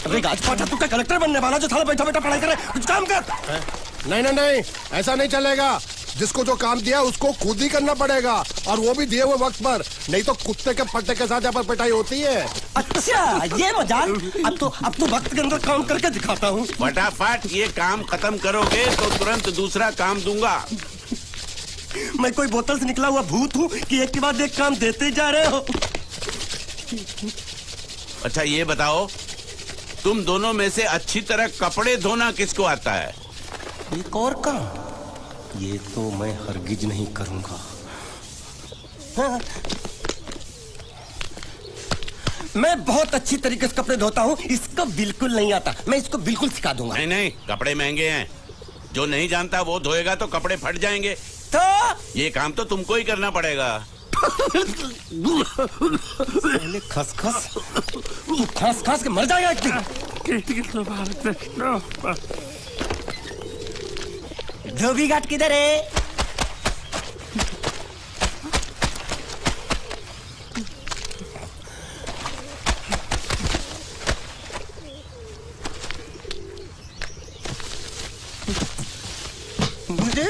अबे गाजपाटा, तू क्या कलेक्टर बनने वाला जो साला बैठा बैठा पढ़ाई करे? कुछ काम कर। नहीं नहीं नहीं, ऐसा नहीं चलेगा। जिसको जो काम दिया उसको खुद ही करना पड़ेगा, और वो भी दिए हुए वक्त पर, नहीं तो कुत्ते के पट्टे के साथ यहाँ पर पिटाई होती है। अच्छा ये मजाक। अब तो वक्त के अंदर काम करके दिखाता हूँ। फटाफट ये काम खत्म करोगे तो तुरंत दूसरा काम दूंगा। मैं कोई बोतल से निकला हुआ भूत हूँ कि एक के बाद एक काम देते जा रहे हो? अच्छा ये बताओ, तुम दोनों में से अच्छी तरह कपड़े धोना किसको आता है? एक और काम, ये तो मैं हरगिज नहीं करूंगा। हाँ। मैं बहुत अच्छी तरीके से कपड़े धोता हूँ, इसको बिल्कुल नहीं आता। मैं इसको बिल्कुल सिखा दूंगा। नहीं नहीं, कपड़े महंगे हैं, जो नहीं जानता वो धोएगा तो कपड़े फट जाएंगे। तो ये काम तो तुमको ही करना पड़ेगा। खसखस, तू खस खस के मर जाएगा एक दिन। धोबी घाट किधर है? मुझे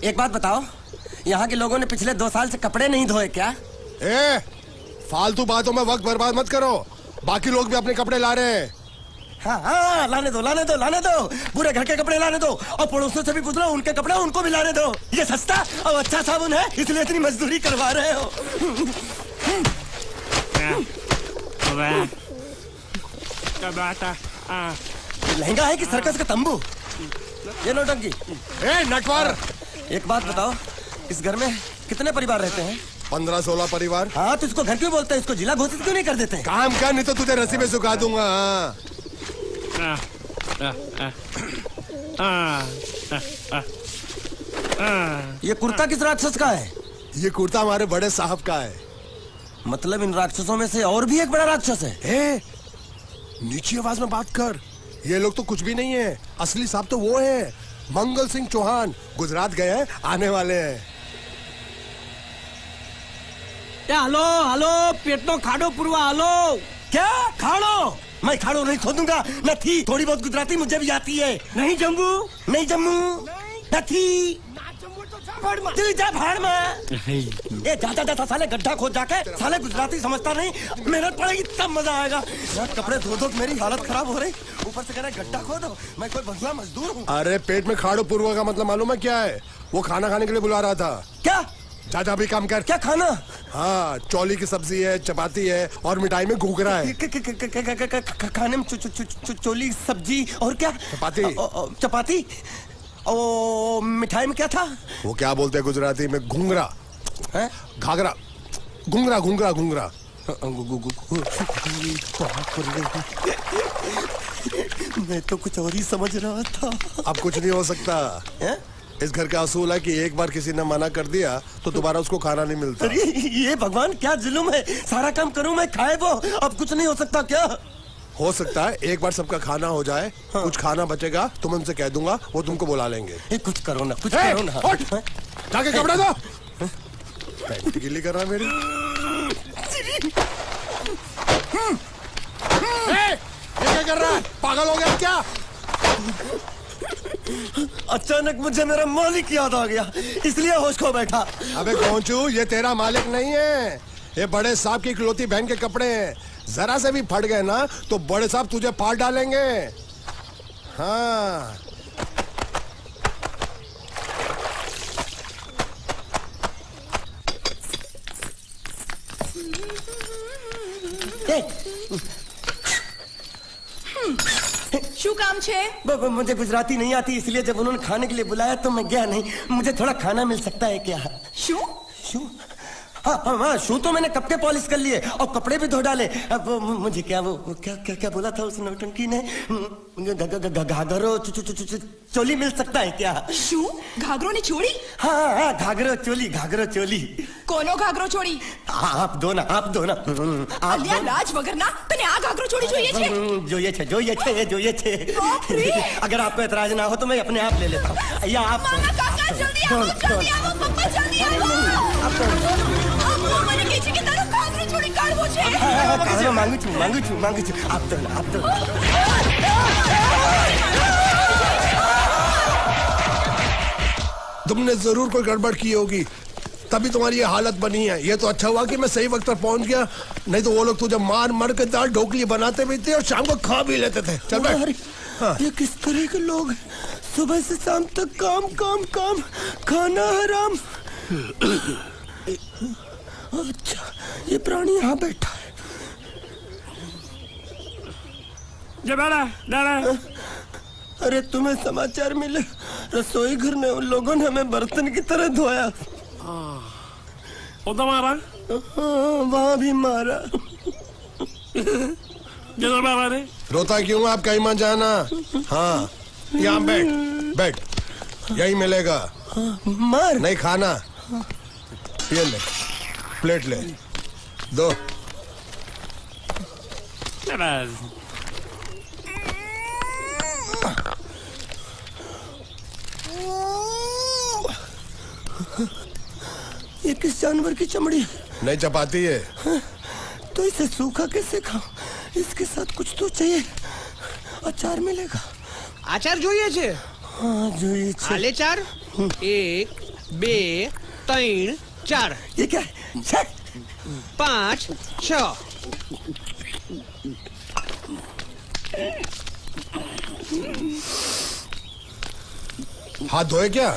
एक बात बताओ, यहाँ के लोगों ने पिछले 2 साल से कपड़े नहीं धोए क्या? फालतू बातों में वक्त बर्बाद मत करो। बाकी लोग भी अपने कपड़े ला रहे हैं। हाँ, लाने दो लाने दो लाने दो। पूरे घर के कपड़े लाने दो, और पड़ोसियों से भी पूछ लो, उनके कपड़े उनको भी लाने दो। ये सस्ता और अच्छा साबुन है, इसलिए इतनी मजदूरी करवा रहे हो। लहंगा है कि सर्कस का तंबू? ये नौटंकी। नटवर, एक बात बताओ, इस घर में कितने परिवार रहते हैं? 15-16 परिवार। हाँ, तो इसको घर क्यों बोलते हैं? इसको जिला घोषित क्यों नहीं कर देते? काम कर, नहीं तो तुझे रस्सी में सुखा दूंगा। ये कुर्ता किस राक्षस का है? ये कुर्ता हमारे बड़े साहब का है। मतलब इन राक्षसों में से और भी एक बड़ा राक्षस है? नीची आवाज में बात कर। ये लोग तो कुछ भी नहीं है, असली साहब तो वो है, मंगल सिंह चौहान। गुजरात गए हैं, आने वाले हैं। हालो हालो, पेटनो खाड़ो पुरवा हालो। क्या खाड़ो? मैं खाड़ो नहीं खोदूंगा। न थी, थोड़ी बहुत गुजराती मुझे भी आती है। नहीं जम्मू, नहीं जम्मू, न थी। तू जा भाड़ में। ये जाता जाता साले गड्ढा खोद जाके, साले गुजराती समझता नहीं, मेहनत पड़ेगी तब मजा आएगा। यार कपड़े धो धो मेरी हालत खराब हो रही, ऊपर से कह रहा है गड्ढा खोदो। मैं कोई बंधुआ मजदूर हूँ? अरे पेट में खाड़ो पूर्वा का मतलब मालूम है क्या है? वो खाना खाने के लिए बुला रहा था। क्या? जा भी काम कर। क्या खाना? हाँ, चौली की सब्जी है, चपाती है, और मिठाई में घूघरा है। खाने में चोली सब्जी और क्या? चपाती। चपाती। ओ मिठाई में क्या था? वो क्या बोलते हैं गुजराती में? घूंघरा। घाघरा। घूंघरा घूंघरा घूंघरा। मैं तो कुछ और ही समझ रहा था। अब कुछ नहीं हो सकता है? इस घर का असूल है कि एक बार किसी ने मना कर दिया तो दोबारा उसको खाना नहीं मिलता। अरे ये भगवान क्या जुल्म है, सारा काम करूं मैं, खाए वो। अब कुछ नहीं हो सकता क्या? हो सकता है एक बार सबका खाना हो जाए। हाँ। कुछ खाना बचेगा तो मैं उनसे कह दूंगा, वो तुमको बुला लेंगे। कुछ करो ना, कुछ करो ना। जाके कपड़े दो। पैंट गीली कर रहा है मेरी। ये क्या कर रहा है? पागल हो गया क्या? अचानक मुझे मेरा मालिक याद आ गया, इसलिए होश खो बैठा। अबे गोंचू, ये तेरा मालिक नहीं है, ये बड़े साहब की इकलौती बहन के कपड़े हैं। जरा से भी फट गए ना तो बड़े साहब तुझे फाड़ डालेंगे। हाँ। શું કામ છે? मुझे गुजराती नहीं आती, इसलिए जब उन्होंने खाने के लिए बुलाया तो मैं गया नहीं। मुझे थोड़ा खाना मिल सकता है क्या? શું? शू? हाँ, शू तो मैंने कब के पॉलिश कर लिए और कपड़े भी धो डाले। अब मुझे क्या क्या बोला था उस नौटंकी ने? घाघरो चोली मिल सकता है क्या? શું? ઘાઘરો ને ચોળી? हाँ, घाघरो चोली। કોનો ઘાઘરો ચોળી? आप दो ना। અલ્યા લાજ વગરના, તને આ ઘાઘરો ચોળી જોઈએ છે? જોઈએ છે। अगर आपको एतराज ना हो तो मैं अपने आप ले लेता हूँ। या आप મામા કાકા જલ્દી આવો, પપ્પા જલ્દી આવો। મને કહે છે કે તારો ઘાઘરો ચોળી કાઢવો मुझे। मांगू छू आप तो तुमने जरूर कोई गड़बड़ की होगी, तभी तुम्हारी ये हालत बनी है। ये तो अच्छा हुआ कि मैं सही वक्त पर पहुंच गया, नहीं तो वो लोग तुझे मार के दाल ढोकली बनाते भी थे और शाम को खा भी लेते थे। चल बैठ। हाँ। ये किस तरह के लोग हैं? सुबह से शाम तक काम काम काम, खाना हराम। अच्छा, ये प्राणी यहाँ बैठा है। अरे तुम्हें समाचार मिले? रसोई घर में उन लोगों ने हमें बर्तन की तरह धोया। मारा? वहाँ भी मारा। रोता क्यों? आप कहीं मत जाना। हाँ, यहाँ बैठ, यही मिलेगा। मार नहीं खाना, ये ले, प्लेट ले, दो। ये किस जानवर की चमड़ी है? नहीं चपाती है। तो इसे सूखा कैसे खाऊं? इसके साथ कुछ तो चाहिए। अचार मिलेगा? आचार જોઈએ છે? हाँ જોઈએ છે। આલે ચાર 1 2 3 4 ये क्या है? 5 6 हाथ धोए क्या?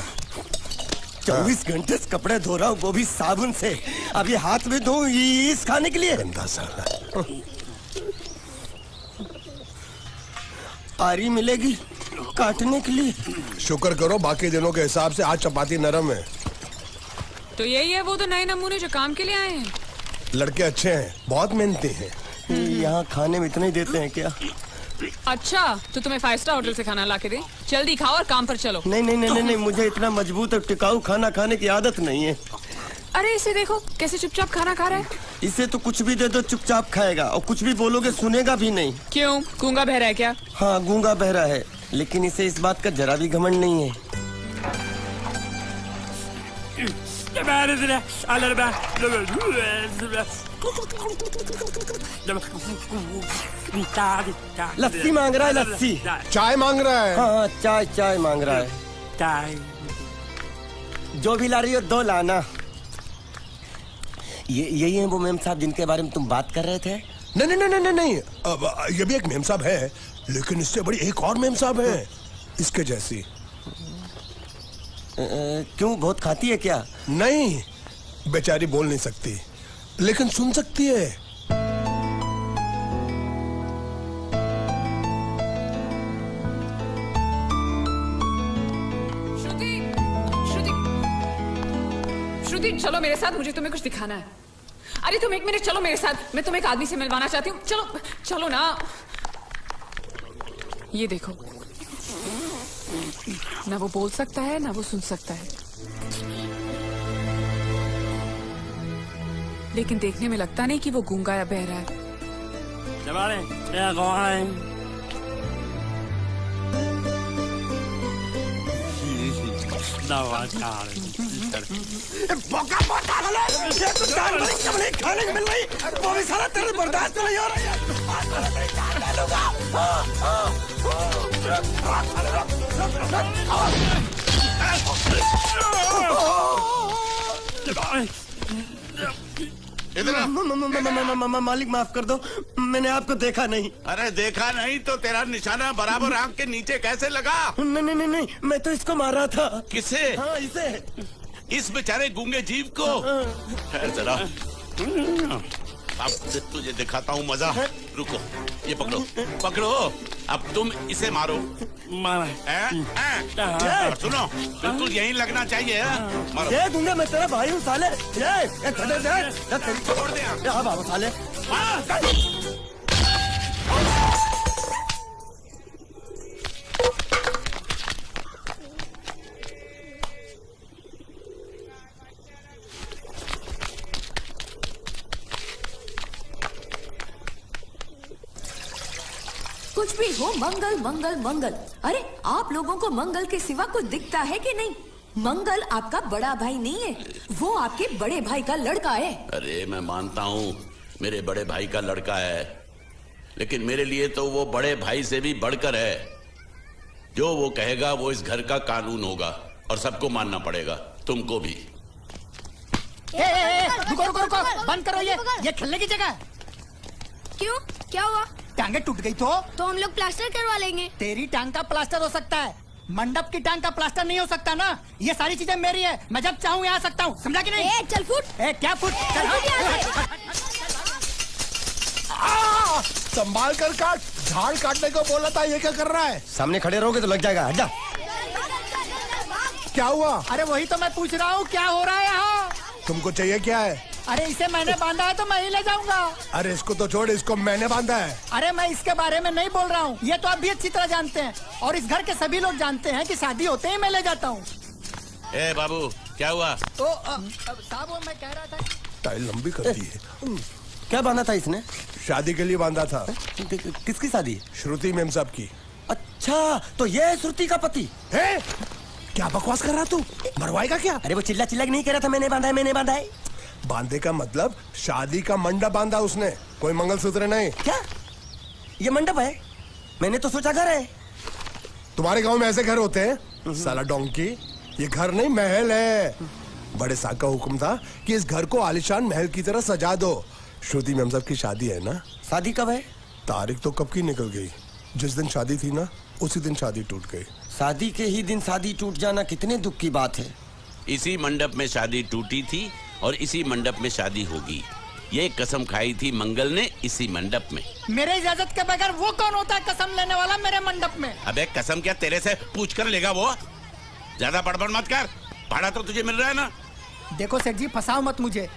24 घंटे से कपड़े धो रहा हूँ, वो भी साबुन से। अब ये हाथ में धो इस खाने के लिए? गंदा साला। आरी मिलेगी काटने के लिए? शुक्र करो बाकी दिनों के हिसाब से आज चपाती नरम है। तो यही है वो तो नए नमूने जो काम के लिए आए हैं। लड़के अच्छे हैं, बहुत मेहनती हैं। यहाँ खाने में इतना ही देते हैं क्या? अच्छा, तो तुम्हें 5 स्टार होटल से खाना लाके दे। जल्दी खाओ और काम पर चलो। नहीं, मुझे इतना मजबूत और टिकाऊ खाना खाने की आदत नहीं है। अरे इसे देखो कैसे चुपचाप खाना खा रहा है। इसे तो कुछ भी दे दो चुपचाप खाएगा, और कुछ भी बोलोगे सुनेगा भी नहीं। क्यों, गूंगा बहरा है क्या? हाँ, गूंगा बहरा है, लेकिन इसे इस बात का जरा भी घमंड नहीं है। लस्सी मांग रहा है, लस्सी। चाय मांग रहा है। हाँ, चाय मांग रहा है। चाय जो भी ला रही हो 2 लाना। यही है वो मेम साहब जिनके बारे में तुम बात कर रहे थे? नहीं। अब ये भी एक मेम साहब है, लेकिन इससे बड़ी एक और मेम साहब है, इसके जैसी। क्यों, बहुत खाती है क्या? नहीं, बेचारी बोल नहीं सकती, लेकिन सुन सकती है। श्रुति, चलो मेरे साथ, मुझे तुम्हें कुछ दिखाना है। अरे तुम 1 मिनट चलो मेरे साथ, मैं तुम्हें एक आदमी से मिलवाना चाहती हूँ। चलो ना। ये देखो, ना वो बोल सकता है ना वो सुन सकता है, लेकिन देखने में लगता नहीं कि वो गूंगा या बहरा है। खाने को मिल रही, वो भी सारा तेरे बर्दाश्त नहीं हो रहा मालिक माफ कर दो, मैंने आपको देखा नहीं। अरे देखा नहीं तो तेरा निशाना बराबर आंख के नीचे कैसे लगा? नहीं, मैं तो इसको मार रहा था। किसे? हाँ, इसे। इस बेचारे गूंगे जीव को? ठहर जरा, अब तुझे दिखाता हूँ मजा। रुको, ये पकड़ो। अब तुम इसे मारो। सुनो, बिल्कुल यहीं लगना चाहिए। मारो। ये गूंगा, मैं तेरा भाई हूँ साले। छोड़ दे। हाँ बाबा साले। कुछ भी हो, मंगल मंगल मंगल। अरे आप लोगों को मंगल के सिवा कुछ दिखता है कि नहीं? मंगल आपका बड़ा भाई नहीं है, वो आपके बड़े भाई का लड़का है। अरे मैं मानता हूँ, मेरे बड़े भाई का लड़का है, लेकिन मेरे लिए तो वो बड़े भाई से भी बढ़कर है। जो वो कहेगा वो इस घर का कानून होगा और सबको मानना पड़ेगा, तुमको भी। रुको रुको रुको, बंद करो ये खेलने की जगह है। क्यों, क्या हुआ? टांगे टूट गई तो हम लोग प्लास्टर करवा लेंगे। तेरी टांग का प्लास्टर हो सकता है, मंडप की टांग का प्लास्टर नहीं हो सकता ना। ये सारी चीजें मेरी है, मैं जब चाहूँ यहाँ आ सकता हूँ, समझा कि नहीं? चल फुट। क्या फुट? चल संभाल कर काट, झाड़ काटने को बोला था, ये क्या कर रहा है? सामने खड़े रहोगे तो लग जाएगा, हट जा। क्या हुआ? अरे वही तो मैं पूछ रहा हूँ, क्या हो रहा है यहाँ? तुमको चाहिए क्या है? अरे इसे मैंने बांधा है तो मैं ही ले जाऊंगा। अरे इसको तो छोड़, इसको मैंने बांधा है। अरे मैं इसके बारे में नहीं बोल रहा हूँ, ये तो आप भी अच्छी तरह जानते हैं और इस घर के सभी लोग जानते हैं कि शादी होते ही मैं ले जाता हूँ। ए बाबू, क्या हुआ? तो साहब वो मैं कह रहा था। टाइल लंबी कर दी है। क्या बांधा था इसने? शादी के लिए बांधा था। किसकी शादी? श्रुति मेम साहब की। अच्छा, तो ये है श्रुति का पति है? क्या बकवास कर रहा तू? मरवाएगा क्या? अरे वो चिल्ला चिल्ला के नहीं कह रहा था मैंने बांधा है, मैंने बांधा है। बांधे का मतलब शादी का मंडप बांधा उसने, कोई मंगलसूत्र नहीं। क्या ये मंडप है? मैंने तो सोचा घर है। तुम्हारे गांव में ऐसे घर होते हैं? साला डोंकी, ये घर नहीं महल है। बड़े साहब का हुक्म था कि इस घर को आलीशान महल की तरह सजा दो। श्रुति मेम साहब की शादी है ना? शादी कब है? तारीख तो कब की निकल गई, जिस दिन शादी थी ना उसी दिन शादी टूट गई। शादी के ही दिन शादी टूट जाना कितने दुख की बात है। इसी मंडप में शादी टूटी थी और इसी मंडप में शादी होगी। ये कसम खाई थी मंगल ने इसी मंडप में। मेरे इजाजत के बगैर वो कौन होता है कसम लेने वाला मेरे मंडप में? अबे कसम क्या तेरे से पूछ कर लेगा वो? ज्यादा बड़बड़ मत कर, भाड़ा तो तुझे मिल रहा है ना। देखो सेठ जी, फंसाओ मत मुझे।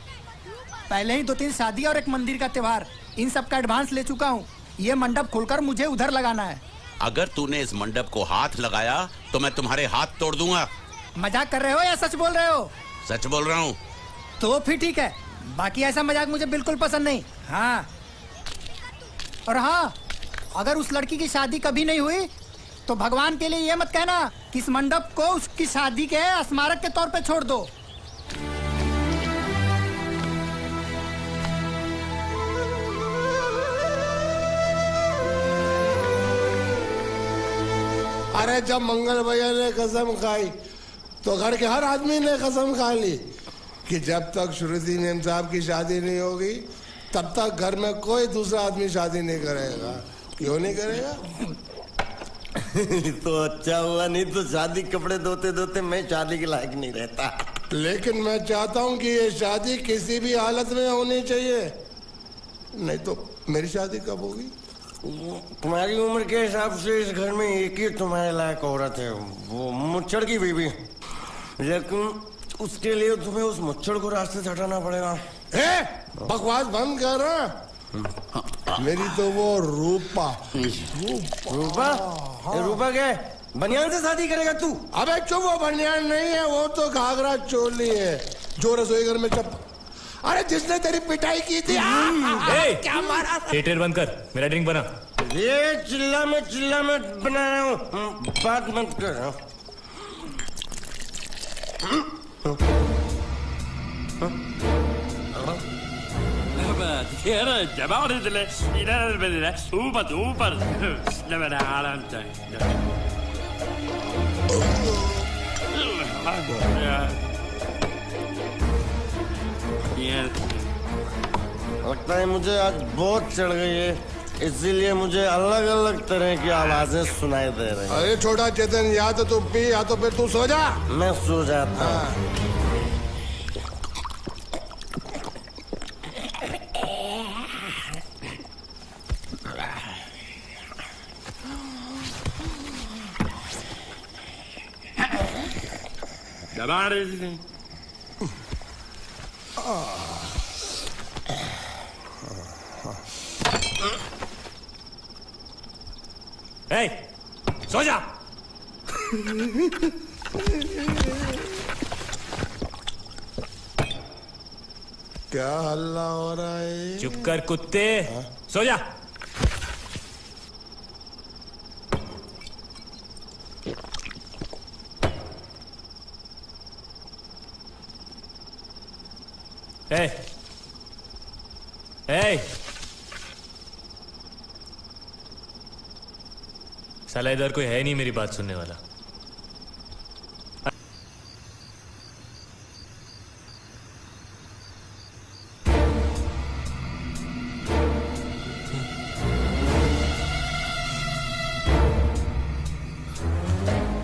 पहले ही 2-3 शादी और एक मंदिर का त्योहार, इन सब का एडवांस ले चुका हूँ। ये मंडप खोलकर मुझे उधर लगाना है। अगर तूने इस मंडप को हाथ लगाया तो मैं तुम्हारे हाथ तोड़ दूंगा। मजाक कर रहे हो या सच बोल रहे हो? सच बोल रहा हूँ। तो फिर ठीक है, बाकी ऐसा मजाक मुझे बिल्कुल पसंद नहीं। हाँ, और हाँ, अगर उस लड़की की शादी कभी नहीं हुई तो भगवान के लिए ये मत कहना कि इस मंडप को उसकी शादी के स्मारक के तौर पे छोड़ दो। अरे जब मंगल भैया ने कसम खाई तो घर के हर आदमी ने कसम खा ली कि जब तक श्रुति मेम साहब की शादी नहीं होगी तब तक घर में कोई दूसरा आदमी शादी नहीं करेगा। क्यों नहीं करेगा? तो अच्छा हुआ, नहीं तो शादी कपड़े धोते धोते मैं शादी के लायक नहीं रहता। लेकिन मैं चाहता हूँ कि ये शादी किसी भी हालत में होनी चाहिए, नहीं तो मेरी शादी कब होगी? तुम्हारी उम्र के हिसाब से इस घर में एक ही तुम्हारे लायक औरत है, वो मुच्छड़ की बीवी। लेकिन उसके लिए तुम्हें उस मुच्छड़ को रास्ते से हटाना पड़ेगा। बकवास बंद कर। मेरी तो वो रूपा। रूपा? रूपा क्या है? बनियान से शादी करेगा तू? अबे चुप, वो बनियान नहीं है, वो तो घाघरा चोली है जो रसोई घर में चप। अरे जिसने तेरी पिटाई की थी। क्या मारा? थिएटर बंद कर, मेरा ड्रिंक बना। ये चिल्ला मत बना रहा हूँ, बात मत कर। लगता है मुझे आज बहुत चढ़ गई है, इसीलिए मुझे अलग अलग तरह की आवाजें सुनाई दे रही हैं। अरे छोटा चेतन, या तो तू पी या तो फिर तू सो जा। मैं सो जाता हूँ। सो जा। क्या हल्ला हो रहा है? चुप कर कुत्ते, सो जा। ए, साला इधर कोई है नहीं मेरी बात सुनने वाला।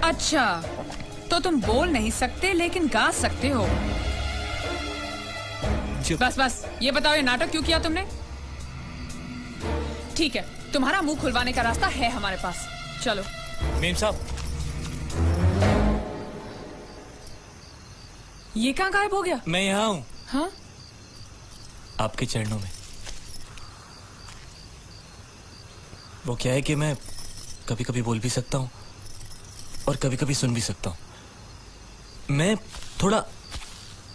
अच्छा, तो तुम बोल नहीं सकते लेकिन गा सकते हो। बस बस ये बताओ, ये नाटक क्यों किया तुमने? ठीक है, तुम्हारा मुंह खुलवाने का रास्ता है हमारे पास, चलो। मेम साहब, ये कहाँ गायब हो गया? मैं यहाँ हूँ। हाँ? आपके चरणों में। वो क्या है कि मैं कभी कभी बोल भी सकता हूँ और कभी कभी सुन भी सकता हूँ। मैं थोड़ा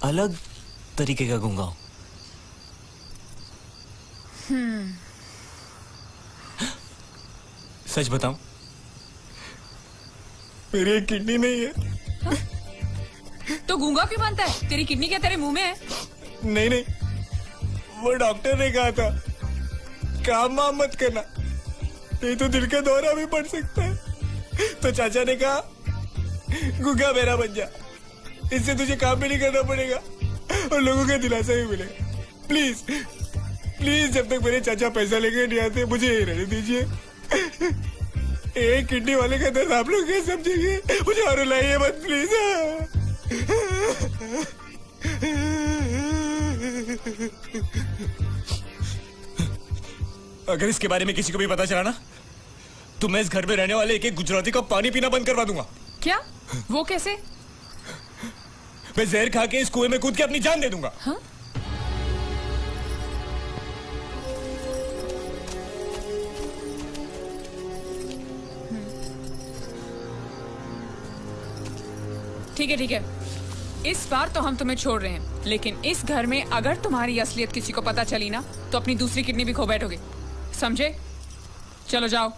अलग तरीके का गूंगा हूँ। सच बताऊं, मेरी एक किडनी नहीं है। तो गूंगा क्यों बनता है? तेरी किडनी क्या तेरे मुंह में है? नहीं नहीं, वो डॉक्टर ने कहा था काम वाम मत करना, नहीं तो दिल का दौरा भी पड़ सकता है। तो चाचा ने कहा गूंगा मेरा बन जा, इससे तुझे काम भी नहीं करना पड़ेगा और लोगों का दिलासा भी मिलेगा। प्लीज प्लीज, जब तक मेरे चाचा पैसा लेके नहीं आते मुझे यही रहने दीजिए। एक किडनी वाले का दर्द आप लोग क्या समझेंगे? मुझे और रुलाइए मत प्लीज। अगर इसके बारे में किसी को भी पता चला ना, तो मैं इस घर में रहने वाले एक एक गुजराती का पानी पीना बंद करवा दूंगा। क्या? वो कैसे? मैं जहर खा के इस कुएं में कूद के अपनी जान दे दूंगा। हाँ? ठीक है ठीक है, इस बार तो हम तुम्हें छोड़ रहे हैं, लेकिन इस घर में अगर तुम्हारी असलियत किसी को पता चली ना, तो अपनी दूसरी किडनी भी खो बैठोगे, समझे? चलो जाओ।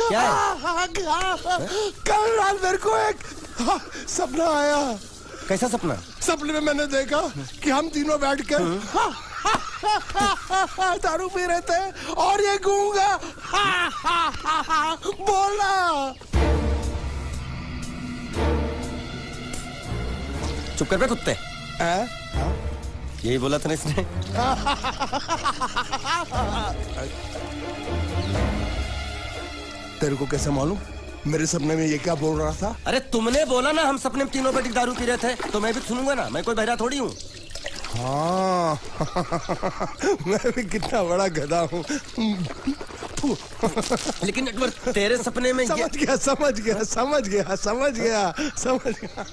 क्या है? कल रात मेरे को एक सपना आया। कैसा सपना? सपने में मैंने देखा कि हम तीनों बैठ कर दारू पी रहे थे और ये गूंगा बोला। चुप कर बे कुत्ते। यही बोला था ना इसने। तेरे को कैसे मालूम मेरे सपने में ये क्या बोल रहा था? अरे तुमने बोला ना हम सपने में तीनों बैठ दारू पी रहे थे, तो मैं भी सुनूंगा ना, मैं कोई बहरा थोड़ी हूँ। हाँ मैं भी कितना बड़ा गधा हूँ। लेकिन अकबर तेरे सपने में समझ गया समझ गया समझ गया समझ गया समझ गया।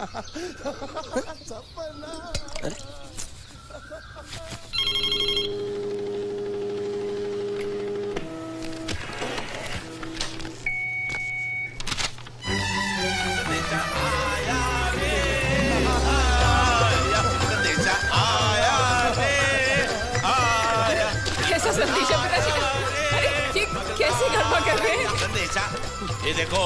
कैसा संदेशा पिताजी का? अरे ये कैसे गड़बड़ कर रहे हैं? संदेशा, ये देखो,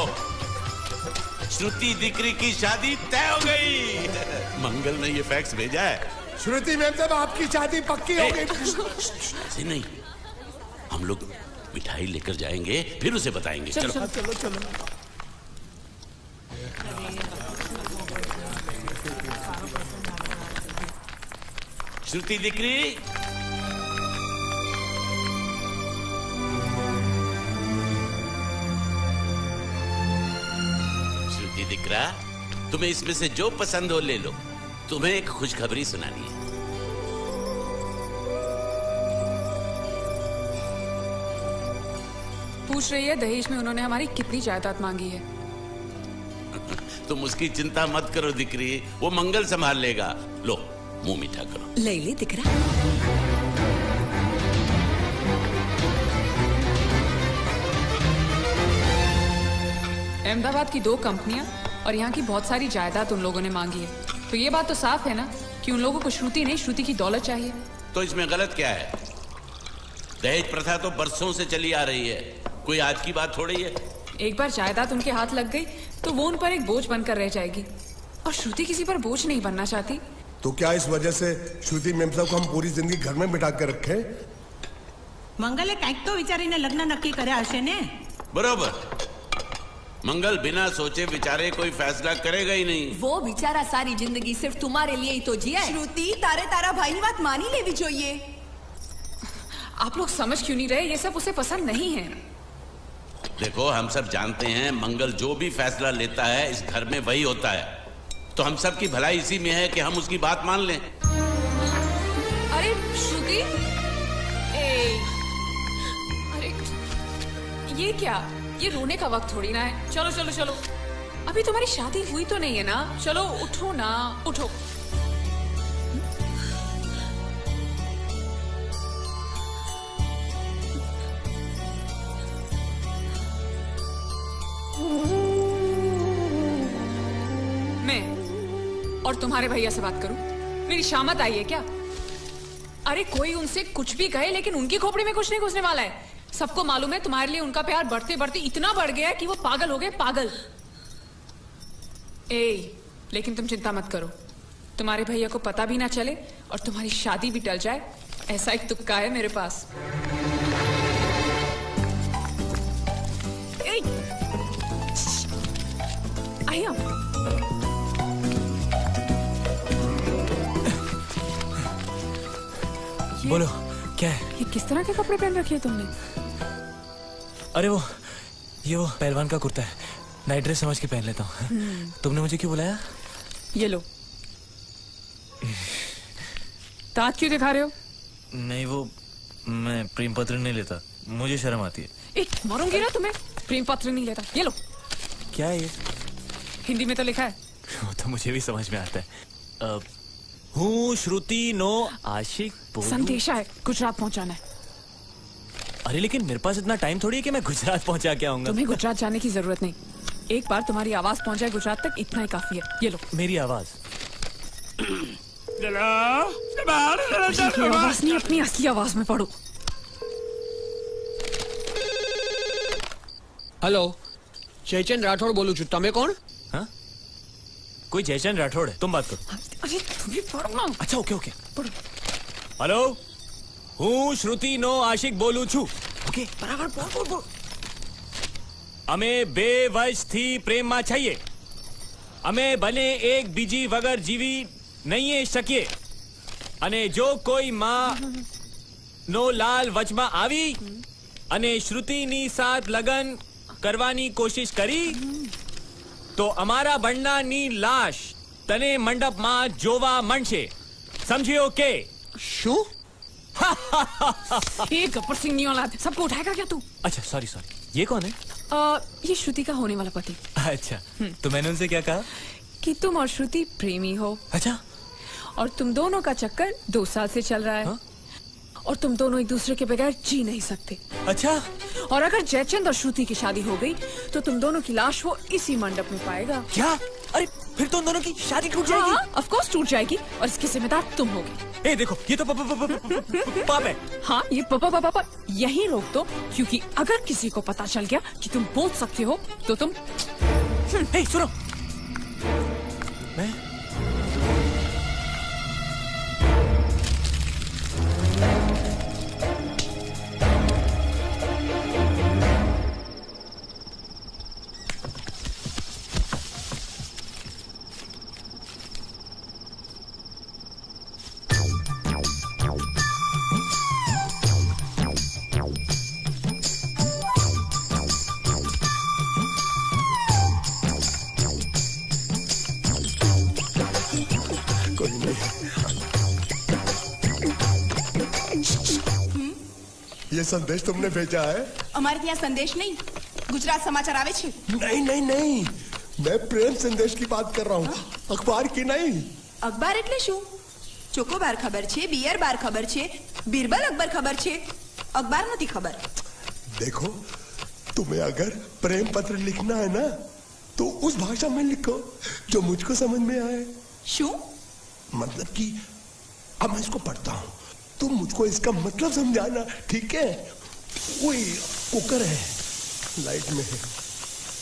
श्रुति दिकरी की शादी तय हो गई। मंगल ने ये फैक्स भेजा है। श्रुति मैम साहब आपकी शादी पक्की हो गई। ऐसे नहीं, हम लोग मिठाई लेकर जाएंगे फिर उसे बताएंगे। चलो चलो चलो चलो। श्रुति दिकरी, श्रुति दिकरा, तुम्हें इसमें से जो पसंद हो ले लो। तुम्हें एक खुशखबरी सुनानी है। पूछ रही है दहेज में उन्होंने हमारी कितनी जायदाद मांगी है। तुम उसकी चिंता मत करो दिकरी, वो मंगल संभाल लेगा। लो मुंह मीठा करो। ले ले दिख रहा। अहमदाबाद की 2 कंपनियां और यहाँ की बहुत सारी जायदाद उन लोगों ने मांगी है, तो ये बात तो साफ है ना कि उन लोगों को श्रुति नहीं, श्रुति की दौलत चाहिए। तो इसमें गलत क्या है? दहेज प्रथा तो बरसों से चली आ रही है, कोई आज की बात थोड़ी है। एक बार जायदाद उनके हाथ लग गई तो वो उन पर एक बोझ बनकर रह जाएगी, और श्रुति किसी पर बोझ नहीं बनना चाहती। तो क्या इस वजह से श्रुति मेम साहब को हम पूरी जिंदगी घर में बिठा के रखे? મંગલે કંઈક તો વિચારીને લગ્ન નક્કી કર્યા હશે ને? बरोबर, मंगल बिना सोचे विचारे कोई फैसला करेगा ही नहीं। वो बेचारा सारी जिंदगी सिर्फ तुम्हारे लिए ही तो जिया है। श्रुति तारे तारा भाई ની વાત માની લેવી જોઈએ। आप लोग समझ क्यों नहीं रहे? ये सब उसे पसंद नहीं है। देखो, हम सब जानते हैं मंगल जो भी फैसला लेता है इस घर में वही होता है, तो हम सब की भलाई इसी में है कि हम उसकी बात मान लें। अरे श्रुति, अरे ये क्या? ये रोने का वक्त थोड़ी ना है। चलो चलो चलो, अभी तुम्हारी शादी हुई तो नहीं है ना? चलो उठो ना, उठो। मैं और तुम्हारे भैया से बात करूं? मेरी शामत आई है क्या? अरे कोई उनसे कुछ भी कहे, लेकिन उनकी खोपड़ी में कुछ नहीं घुसने वाला है। सबको मालूम है तुम्हारे लिए उनका प्यार बढ़ते बढ़ते इतना बढ़ गया है कि वो पागल हो गए, पागल। लेकिन तुम चिंता मत करो, तुम्हारे भैया को पता भी ना चले और तुम्हारी शादी भी टल जाए, ऐसा एक तुक्का है मेरे पास। आइए। बोलो क्या है? ये किस तरह के कपड़े पहन रखे हैं तुमने? अरे वो पहलवान का कुर्ता है, नाइट ड्रेस समझ के पहन लेता हूँ। तुमने मुझे क्यों बुलाया? ये लो। दांत क्यों दिखा रहे हो? नहीं, वो मैं प्रेम पत्र नहीं लेता, मुझे शर्म आती है। मारूंगी ना तुम्हें। प्रेम पत्र नहीं लेता, ये लो। क्या है ये? हिंदी में तो लिखा है। वो तो मुझे भी समझ में आता है। हूँ श्रुति नो आशिक बोलूं। संदेशा है, गुजरात पहुंचाना है। अरे लेकिन मेरे पास इतना टाइम थोड़ी है कि मैं गुजरात पहुंचा के आऊंगा। तुम्हें गुजरात जाने की जरूरत नहीं, एक बार तुम्हारी आवाज पहुंच जाए गुजरात तक, इतना ही काफी है। ये लो। मेरी आवाज? आवाज नहीं, अपनी असली आवाज में पढ़ो। हेलो, जयचंद राठौड़ बोलू छू, तमे कौन? हाँ? कोई जयचंद राठौड़ है, तुम बात करो। अरे तुम भी पढ़ो ना। अच्छा ओके ओके पढ़ो। हेलो, हूँ श्रुति नो आशिक बोलू छू। ओके बराबर बोल बोल बोल। અમે બે વર્ષથી પ્રેમમાં છીએ, અમે ભલે એક બીજી વગર જીવી નહીં શકીએ, અને જો કોઈ માં નો લાલ વચમાં આવી અને શ્રુતિની સાથ લગન કરવાની કોશિશ કરી તો અમારા બંડાની લાશ તને મંડપમાં જોવા મળશે, સમજ્યો કે? શું? ये गब्बर सिंह नहीं औलाद, सबको उठाएगा क्या तू? अच्छा सॉरी सॉरी, ये कौन है? ये श्रुति का होने वाला पति। अच्छा, तो मैंने उनसे क्या कहा? कि तुम और श्रुति प्रेमी हो। अच्छा, और तुम दोनों का चक्कर 2 साल से चल रहा है। हा? और तुम दोनों एक दूसरे के बगैर जी नहीं सकते। अच्छा, और अगर जयचंद और श्रुति की शादी हो गई तो तुम दोनों की लाश वो इसी मंडप में पाएगा। क्या? अरे फिर तो उन दोनों की शादी टूट जाएगी। हाँ, ऑफ कोर्स टूट जाएगी, और इसके जिम्मेदार तुम होगे। देखो, ये तो पाप है। हाँ, ये पापा यही रोक दो, क्योंकि अगर किसी को पता चल गया कि तुम बोल सकते हो तो तुम। सुनो, मैं ये संदेश तुमने भेजा है? અમારે ત્યાં સંદેશ નહીં, ગુજરાત સમાચાર આવે છે। नहीं नहीं नहीं, मैं प्रेम संदेश की बात कर रहा हूँ, अखबार की नहीं। અખબાર એટલે શું? ચોકોબાર ખબર છે, બિયર બાર ખબર છે, બીરબલ અકબર ખબર છે, અખબાર નથી ખબર। देखो, तुम्हें अगर प्रेम पत्र लिखना है ना तो उस भाषा में लिखो जो मुझको समझ में आए। શું? मतलब कि अब मैं इसको पढ़ता हूँ, तुम मुझको इसका मतलब समझाना, ठीक है? कोई कुकर है लाइट में है।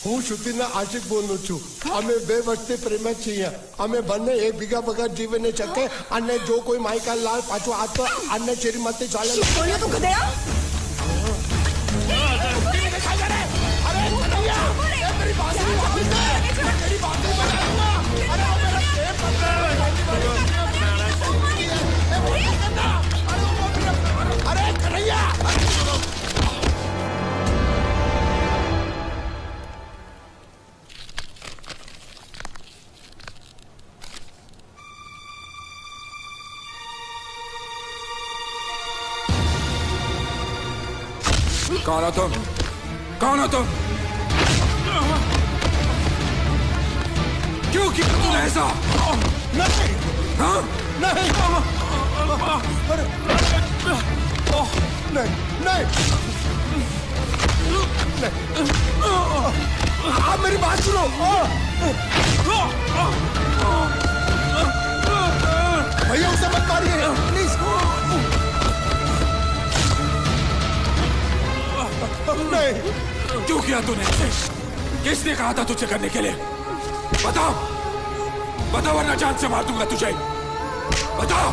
હું શ્રુતિના આશિક બોલું છું. અમે 2 વર્ષથી પ્રેમ છીએ. અમે બંને એકબીજા વગર જીવી ન શકે અને જો કોઈ માઈકા લાલ પાછો આ તો આને શ્રીમતી ચાલે. બોલ્યો તું ગધેડા? અરે કનૈયા, એ मेरी बात मेरी बात बनाऊंगा. अरे वो मेरा प्रेम पत्र. अरे कन्हैया, कौन हो तुम? कौन हो तुम? क्यों किया तूने ऐसा? नहीं, हाँ? नहीं, अरे नहीं, आप मेरी बात सुनो. भैया उसे मत मारिए प्लीज. नहीं. क्यों किया तूने? किसने कहा था तुझे करने के लिए? बताओ, बताओ वरना जान से मार दूंगा तुझे. बताओ.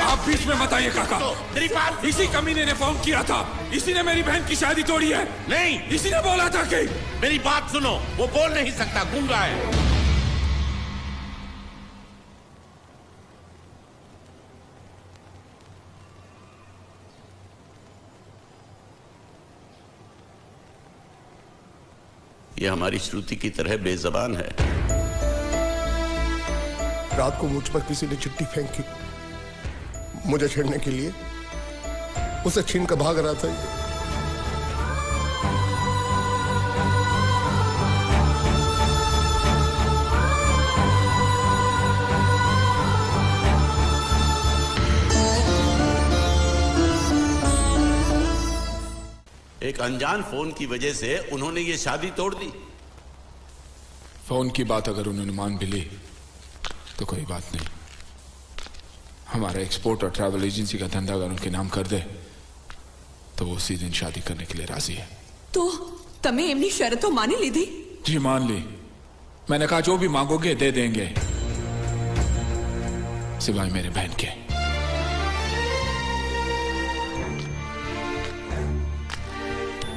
आप बीच में मत आइए काका. तेरी बात. इसी कमीने ने फोन किया था. इसी ने मेरी बहन की शादी तोड़ी है. नहीं, इसी ने बोला था कि मेरी बात सुनो. वो बोल नहीं सकता, गूंगा है. ये हमारी श्रुति की तरह बेजबान है. रात को मुझ पर किसी ने चिट्ठी फेंकी मुझे छेड़ने के लिए. उसे छीन कर भाग रहा था ये. एक अनजान फोन की वजह से उन्होंने ये शादी तोड़ दी. फोन की बात अगर उन्होंने मान भी ली तो कोई बात नहीं. हमारा एक्सपोर्ट और ट्रैवल एजेंसी का धंधा अगर उनके नाम कर दे तो वो उसी दिन शादी करने के लिए राजी है. तो तमे एमनी शर्तो मानी लीधी? जी मान ली. मैंने कहा जो भी मांगोगे दे देंगे सिवाय मेरे बहन के.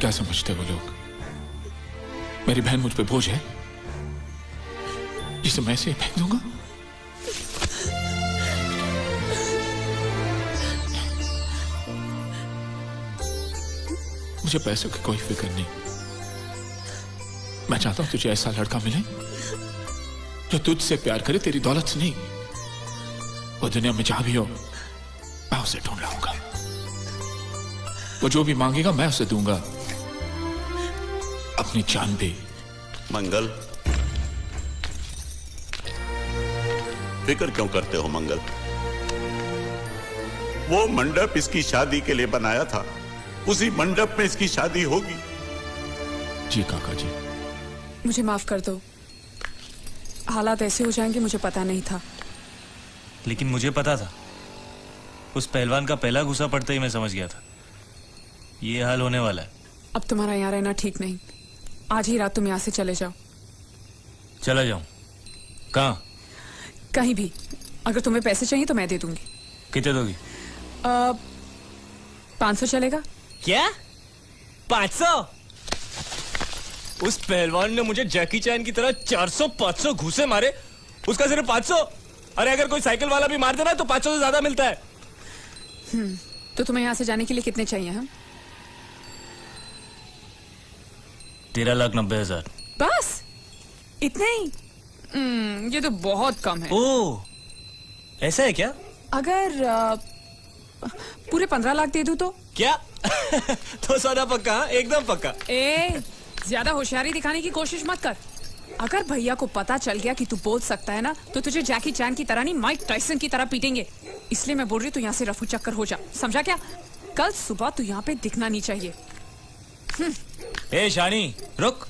क्या समझते हो लोग? मेरी बहन मुझ पे बोझ है जिसे मैं ऐसे ही फेंक दूंगा? मुझे पैसों की कोई फिक्र नहीं. मैं चाहता हूं तुझे ऐसा लड़का मिले जो तुझसे प्यार करे, तेरी दौलत से नहीं. वो दुनिया में जहां भी हो मैं उसे ढूंढ लाऊंगा. वो जो भी मांगेगा मैं उसे दूंगा, अपनी जान भी. मंगल, फिक्र क्यों करते हो मंगल? वो मंडप इसकी शादी के लिए बनाया था. उसी मंडप में इसकी शादी होगी. जी काका जी. मुझे माफ कर दो. हालात ऐसे हो जाएंगे मुझे पता नहीं था. लेकिन मुझे पता था. उस पहलवान का पहला गुस्सा पड़ते ही मैं समझ गया था ये हाल होने वाला है. अब तुम्हारा यहाँ रहना ठीक नहीं. आज ही रात तुम यहाँ से चले जाओ. चला जाऊं? कहाँ? कहीं भी. अगर तुम्हें पैसे चाहिए तो मैं दे दूंगी. कितने दोगी? 500 चलेगा? क्या? 500? उस पहलवान ने मुझे जैकी चैन की तरह 400-500 घूसे मारे, उसका सिर्फ 500? अरे अगर कोई साइकिल वाला भी मार देना तो 500 से ज्यादा मिलता है. तो तुम्हें यहाँ से जाने के लिए कितने चाहिए? हम 13,90,000. बस इतने ही? ये तो बहुत कम है. ओह, ऐसा है क्या? अगर पूरे 15 लाख दे दूं तो? क्या? तो सौदा पक्का? एकदम पक्का. ए, ज्यादा होशियारी दिखाने की कोशिश मत कर. अगर भैया को पता चल गया कि तू बोल सकता है ना तो तुझे जैकी चैन की तरह नहीं माइक टाइसन की तरह पीटेंगे. इसलिए मैं बोल रही हूँ तू यहाँ से रफू चक्कर हो जा. समझा क्या? कल सुबह तू यहाँ पे दिखना नहीं चाहिए. ए शानी, रुक.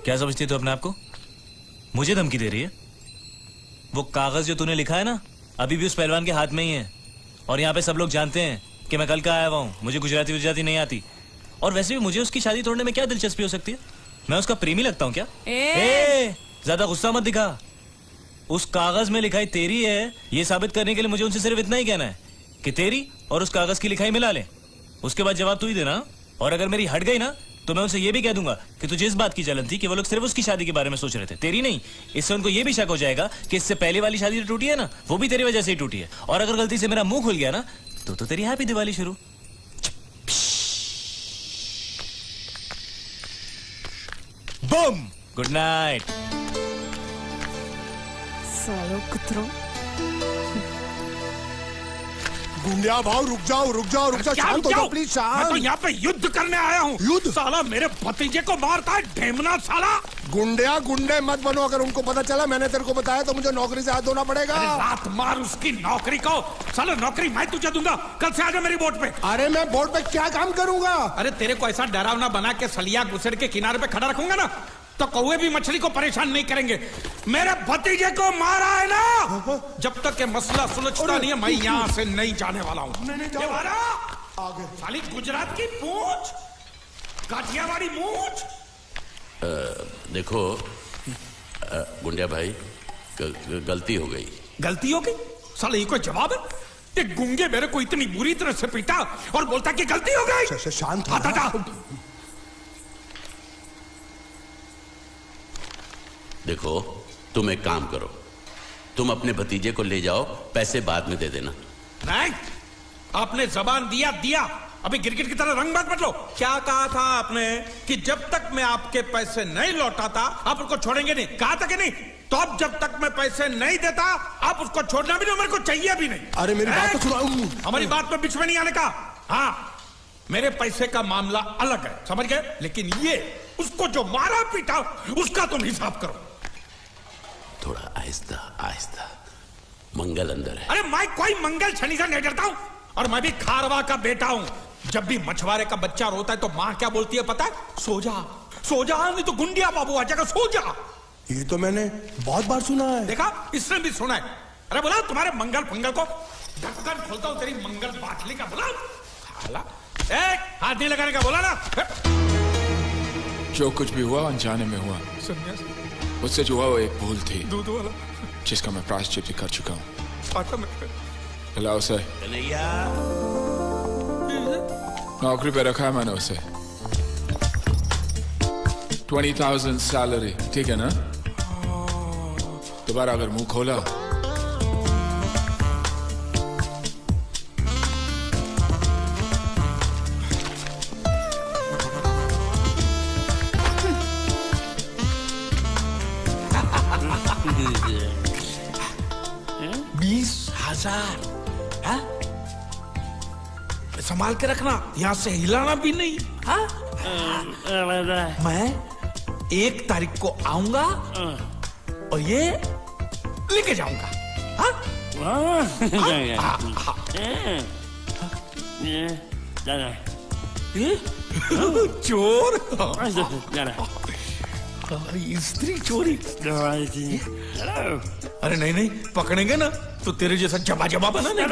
क्या समझती है तू अपने आप को? मुझे धमकी दे रही है? वो कागज जो तूने लिखा है ना, अभी भी उस पहलवान के हाथ में ही है। और यहाँ पे सब लोग जानते हैं कि मैं कल का आया हुआ हूँ, मुझे गुजराती नहीं आती। और वैसे भी मुझे उसकी शादी तोड़ने में क्या दिलचस्पी हो सकती है? मैं उसका प्रेमी लगता हूँ क्या? ज्यादा गुस्सा मत दिखा। उस कागज में लिखाई तेरी है, ये साबित करने के लिए मुझे उनसे सिर्फ इतना ही कहना है कि तेरी और उस कागज की लिखाई मिला ले। उसके बाद जवाब तू ही देना। और अगर मेरी हट गई ना तो मैं उनसे ये भी कह दूंगा कि तुझे इस बात की जलन थी कि वो लोग सिर्फ उसकी शादी के बारे में सोच रहे थे, तेरी नहीं। इससे उनको ये भी शक हो जाएगा कि इससे पहले वाली शादी जो टूटी है ना, वो भी तेरी वजह से ही टूटी है। और अगर गलती से मेरा मुंह खुल गया ना तो तेरी हैप्पी दिवाली शुरू। बम। Good night. सालो कुत्रों। गुंडिया भाव रुक जाओ शांत हो जाओ प्लीज शांत। मैं तो यहाँ पे युद्ध करने आया हूँ। युद्ध? साला मेरे भतीजे को मारता है ढेमना साला। गुंडे मत बनो। अगर उनको पता चला मैंने तेरे को बताया तो मुझे नौकरी से हाथ धोना पड़ेगा। अरे लात मार उसकी नौकरी को। साला नौकरी मैं तुझे दूंगा, कल से आजा मेरी बोट पे। अरे मैं बोट पे क्या काम करूंगा? अरे तेरे को ऐसा डरावना बना के सलिया गुसर के किनारे पे खड़ा रखूंगा ना तो कौवे भी मछली को परेशान नहीं करेंगे। मेरे भतीजे को मारा है ना, जब तक ये मसला सुलझता नहीं है मैं यहाँ से नहीं जाने वाला हूँ। साली गुजरात की पूंछ, काठियावाड़ी मूंछ। देखो गुंडिया भाई, गलती हो गई। गलती हो गई? साले ये कोई जवाब है? ये गुंगे मेरे को इतनी बुरी तरह से पीटा और बोलता कि गलती हो गई। शांत हो। देखो तुम एक काम करो, तुम अपने भतीजे को ले जाओ, पैसे बाद में दे देना। नहीं, आपने जबान दिया, अभी गिरगिट की तरह रंग मत बदलो। क्या कहा था आपने कि जब तक मैं आपके पैसे नहीं लौटाता आप उसको छोड़ेंगे नहीं? कहा था कि नहीं? तो अब जब तक मैं पैसे नहीं देता आप उसको छोड़ना भी नहीं, मेरे को चाहिए भी नहीं। अरे मेरी बात तो सुनो। हमारी बात में बीच में नहीं आने का। हाँ, मेरे पैसे का मामला अलग है, समझ गए? लेकिन ये उसको जो मारा पीटा उसका तुम हिसाब करो। थोड़ा आहिस्ता आहिस्ता, मंगल अंदर है। अरे मैं कोई मंगल शनि से नहीं डरता हूं, और मैं भी खारवा का बेटा हूं। जब भी मछुआरे का बच्चा रोता है तो माँ क्या बोलती है पता है? सो जा, नहीं तो गुंडिया बाबू आ जाएगा, सो जा। ये तो मैंने बहुत बार सुना है। देखा, इसने भी सुना है। अरे बोला तुम्हारे मंगल फंगल को ढक्कन खोलता हूं तेरी मंगल बाटली का। बोला हाथ नहीं लगाने का, बोला ना। जो कुछ भी हुआ अनजाने में हुआ। मुझसे जो हुआ वो एक भूल थी, दूध वाला, जिसका मैं प्रायश्चित कर चुका हूँ। बुलाओ उसे। नौकरी पे रखा है मैंने उसे। 20,000 सैलरी, ठीक है ना? दोबारा अगर मुंह खोला संभाल के रखना, यहाँ से हिलाना भी नहीं। हाँ? मैं 1 तारीख को आऊंगा और ये लेके जाऊंगा। चोर, स्त्री चोरी। अरे नहीं, पकड़ेंगे ना तो तेरे जैसा जबा बना नहीं।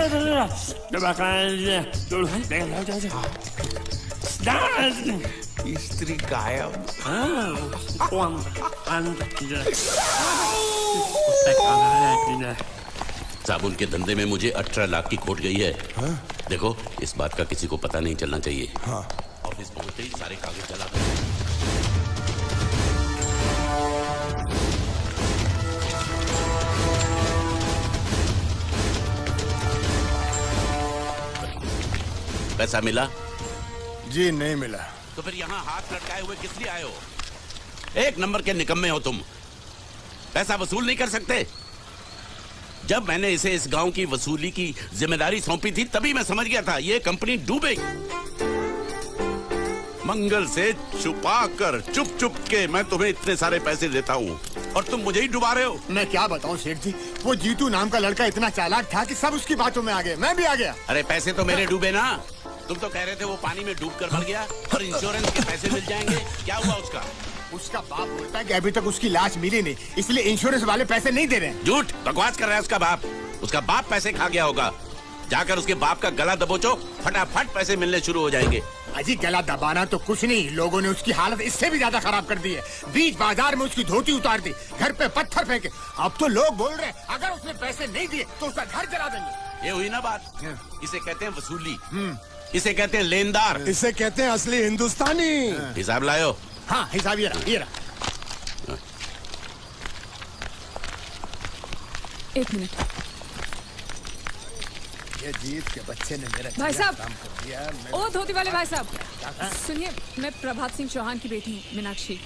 स्त्री गायब। साबुन के धंधे में मुझे 18 लाख की खोट गई है। देखो, इस बात का किसी को पता नहीं चलना चाहिए। ऑफिस पहुंचते ही सारे कागज जला दो। पैसा मिला? जी नहीं मिला। तो फिर यहाँ हाथ लटकाए हुए किस लिए आए हो? एक नंबर के निकम्मे हो तुम। पैसा वसूल नहीं कर सकते? जब मैंने इसे इस गांव की वसूली की जिम्मेदारी सौंपी थी तभी मैं समझ गया था ये कंपनी डूबेगी। मंगल से छुपा कर चुप के मैं तुम्हें इतने सारे पैसे देता हूँ और तुम मुझे ही डुबा रहे हो। मैं क्या बताऊँ सेठ जी, वो जीतू नाम का लड़का इतना चालाक था कि सब उसकी बातों में आ गए, मैं भी आ गया। अरे पैसे तो मेरे डूबे ना, तुम तो कह रहे थे वो पानी में डूब कर मर गया और इंश्योरेंस के पैसे मिल जाएंगे। क्या हुआ उसका? उसका बाप बोलता है कि अभी तक उसकी लाश मिली नहीं, इसलिए इंश्योरेंस वाले पैसे नहीं दे रहे हैं। झूठ बकवास कर रहा है उसका बाप। उसका बाप पैसे खा गया होगा। जाकर उसके बाप का गला दबोचो, फटाफट पैसे मिलने शुरू हो जाएंगे। अजी गला दबाना तो कुछ नहीं, लोगों ने उसकी हालत इससे भी ज्यादा खराब कर दी है। बीच बाजार में उसकी धोती उतार दी, घर पे पत्थर फेंके। अब तो लोग बोल रहे हैं अगर उसने पैसे नहीं दिए तो उसका घर जला देंगे। ये हुई ना बात। इसे कहते हैं वसूली, इसे कहते हैं लेनदार, इसे कहते हैं असली हिंदुस्तानी। हिसाब लायो। हाँ हिसाब ये रहा। एक मिनट। ये जीत के बच्चे ने मेरा भाई साहब, काम कर दिया। ओ धोती वाले भाई साहब, सुनिए, मैं प्रभात सिंह चौहान की बेटी हूँ, मीनाक्षी।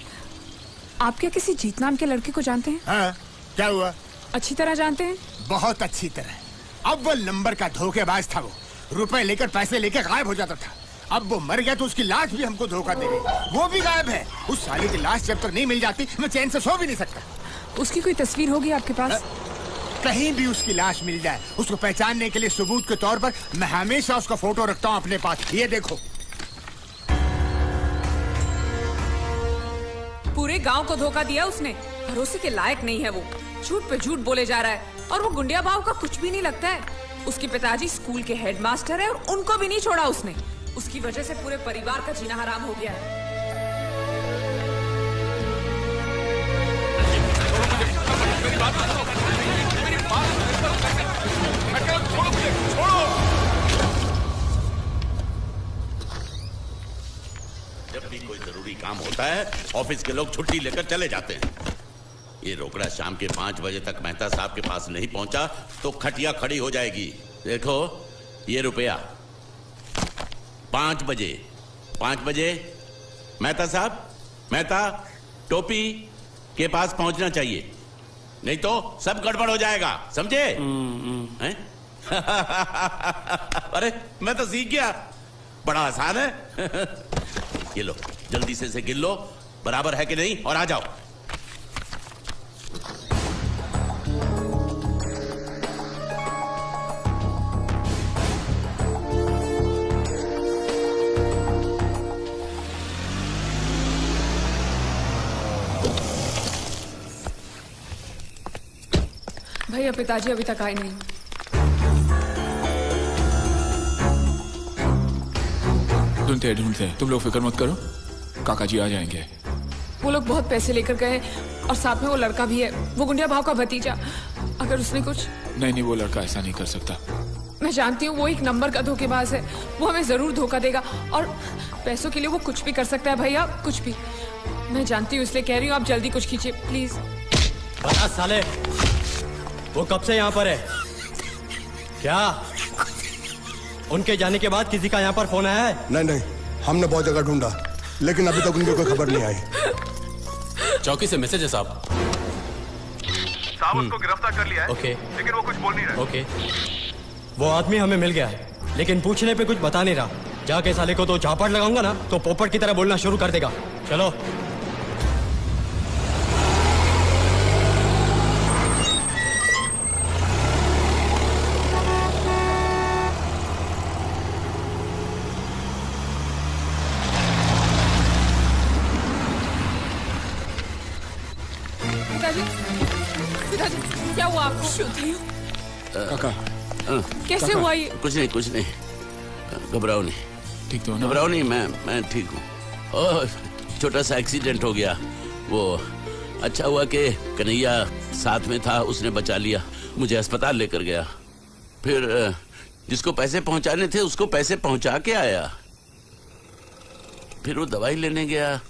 आप क्या किसी जीत नाम के लड़के को जानते हैं? हाँ, क्या हुआ? अच्छी तरह जानते हैं? बहुत अच्छी तरह। अव्वल नंबर का धोखेबाज था वो। रुपए लेकर पैसे लेकर गायब हो जाता था। अब वो मर गया तो उसकी लाश भी हमको धोखा दे गई। वो भी गायब है। उस साले की लाश जब तक नहीं मिल जाती मैं चैन से सो भी नहीं सकता। उसकी कोई तस्वीर होगी आपके पास? कहीं भी उसकी लाश मिल जाए, उसको पहचानने के लिए सबूत के तौर पर मैं हमेशा उसका फोटो रखता हूँ अपने पास। ये देखो। पूरे गांव को धोखा दिया उसने। भरोसे के लायक नहीं है वो। झूठ पे झूठ बोले जा रहा है और वो गुंडिया भाव का कुछ भी नहीं लगता है। उसके पिताजी स्कूल के हेडमास्टर है और उनको भी नहीं छोड़ा उसने। उसकी वजह से पूरे परिवार का जीना हराम हो गया है। जब भी कोई जरूरी काम होता है ऑफिस के लोग छुट्टी लेकर चले जाते हैं। ये रोकड़ा शाम के 5 बजे तक मेहता साहब के पास नहीं पहुंचा तो खटिया खड़ी हो जाएगी। देखो ये रुपया 5 बजे मेहता साहब, मेहता टोपी के पास पहुंचना चाहिए, नहीं तो सब गड़बड़ हो जाएगा, समझे? हैं? अरे मैं तो सीख गया, बड़ा आसान है। ये लो, जल्दी से इसे गिन लो, बराबर है कि नहीं, और आ जाओ। भैया पिताजी अभी तक आए नहीं। ढूंढते तुम लोग फिक्र मत करो, काका जी आ जाएंगे। वो लोग बहुत पैसे लेकर गए और साथ में वो लड़का भी है, वो गुंडिया भाव का भतीजा। अगर उसने कुछ... नहीं, वो लड़का ऐसा नहीं कर सकता। मैं जानती हूँ वो एक नंबर का धोखेबाज है। वो हमें जरूर धोखा देगा और पैसों के लिए वो कुछ भी कर सकता है भैया, कुछ भी। मैं जानती हूँ इसलिए कह रही हूँ, आप जल्दी कुछ कीजिए प्लीज। बता साले, वो कब से यहाँ पर है? क्या उनके जाने के बाद किसी का यहाँ पर फोन आया है? नहीं, हमने बहुत जगह ढूंढा लेकिन अभी तक उनकी कोई खबर नहीं आई। चौकी से मैसेज है साहब। साहब उसको गिरफ्तार कर लिया है। ओके। लेकिन वो कुछ बोल नहीं रहा। ओके। वो आदमी हमें मिल गया है लेकिन पूछने पे कुछ बता नहीं रहा। जाके साले को तो झापड़ लगाऊंगा ना तो पोपट की तरह बोलना शुरू कर देगा। चलो। पिताजी, क्या हुआ आपको? काका कैसे हुआ ये? कुछ नहीं, घबराओ नहीं। ठीक तो ना? घबराओ नहीं, मैं ठीक हूँ। छोटा सा एक्सीडेंट हो गया। वो अच्छा हुआ कि कन्हैया साथ में था, उसने बचा लिया, मुझे अस्पताल लेकर गया। फिर जिसको पैसे पहुंचाने थे उसको पैसे पहुंचा के आया। फिर वो दवाई लेने गया,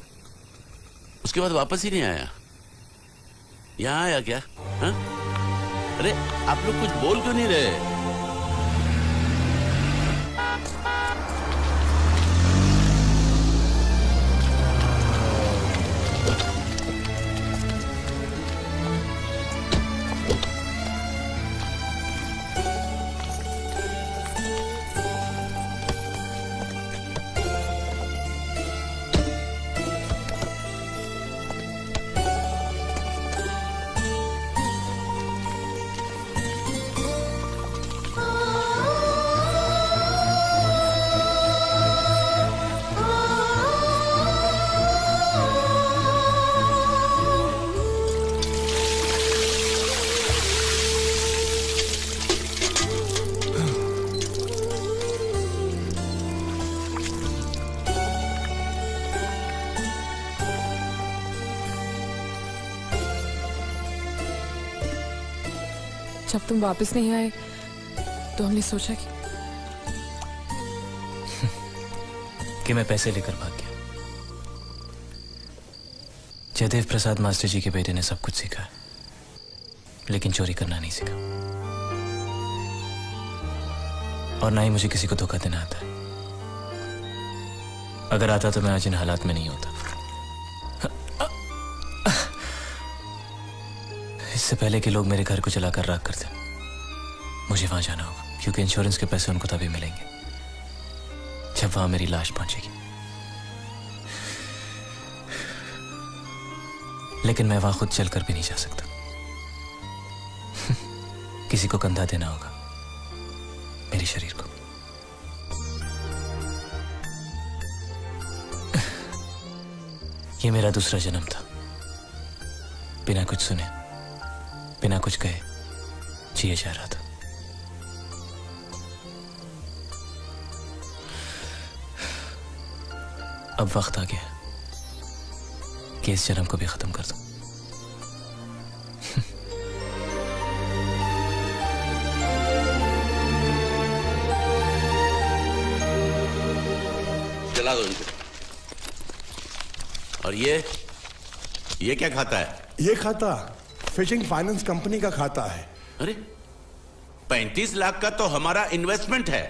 उसके बाद वापस ही नहीं आया। यहाँ आया क्या? हा? अरे आप लोग कुछ बोल क्यों नहीं रहे? जब तुम वापस नहीं आए तो हमने सोचा कि मैं पैसे लेकर भाग गया। जयदेव प्रसाद मास्टर जी के बेटे ने सब कुछ सीखा, लेकिन चोरी करना नहीं सीखा, और ना ही मुझे किसी को धोखा देना आता है। अगर आता तो मैं आज इन हालात में नहीं होता। इससे पहले कि लोग मेरे घर को जलाकर राख कर दें, मुझे वहां जाना होगा, क्योंकि इंश्योरेंस के पैसे उनको तभी मिलेंगे जब वहां मेरी लाश पहुंचेगी। लेकिन मैं वहां खुद चलकर भी नहीं जा सकता। किसी को कंधा देना होगा, मेरे शरीर को। ये मेरा दूसरा जन्म था। बिना कुछ सुने, बिना कुछ कहे जिए जा रहा था। अब वक्त आ गया कि इस जन्म को भी खत्म कर दूं। जला दो इनको। और ये क्या खाता है? ये खाता फिशिंग फाइनेंस कंपनी का खाता है। अरे 35 लाख का तो हमारा इन्वेस्टमेंट है,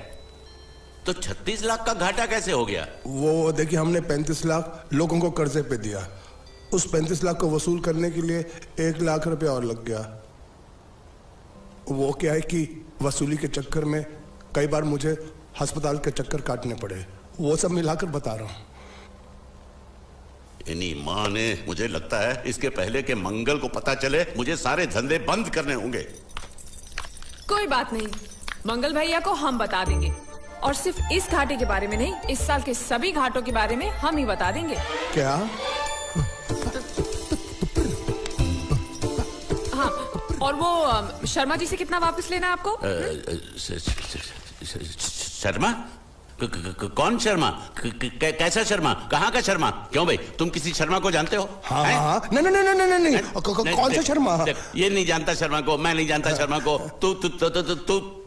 तो 36 लाख का घाटा कैसे हो गया? वो देखिए, हमने 35 लाख लोगों को कर्जे पे दिया। उस 35 लाख को वसूल करने के लिए 1 लाख रुपया और लग गया। वो क्या है कि वसूली के चक्कर में कई बार मुझे अस्पताल के चक्कर काटने पड़े। वो सब मिलाकर बता रहा हूं। इन्हीं माँ ने, मुझे लगता है इसके पहले के मंगल को पता चले मुझे सारे धंधे बंद करने होंगे। कोई बात नहीं, मंगल भैया को हम बता देंगे, और सिर्फ इस घाटे के बारे में नहीं, इस साल के सभी घाटों के बारे में हम ही बता देंगे। क्या? हाँ, और वो शर्मा जी से कितना वापस लेना है आपको? शर्मा? कौन शर्मा? कैसा शर्मा? कहाँ का शर्मा? क्यों भाई, तुम किसी शर्मा को जानते हो? हाँ हाँ, नहीं, कौन सा शर्मा? ये नहीं जानता शर्मा को, मैं नहीं जानता शर्मा को।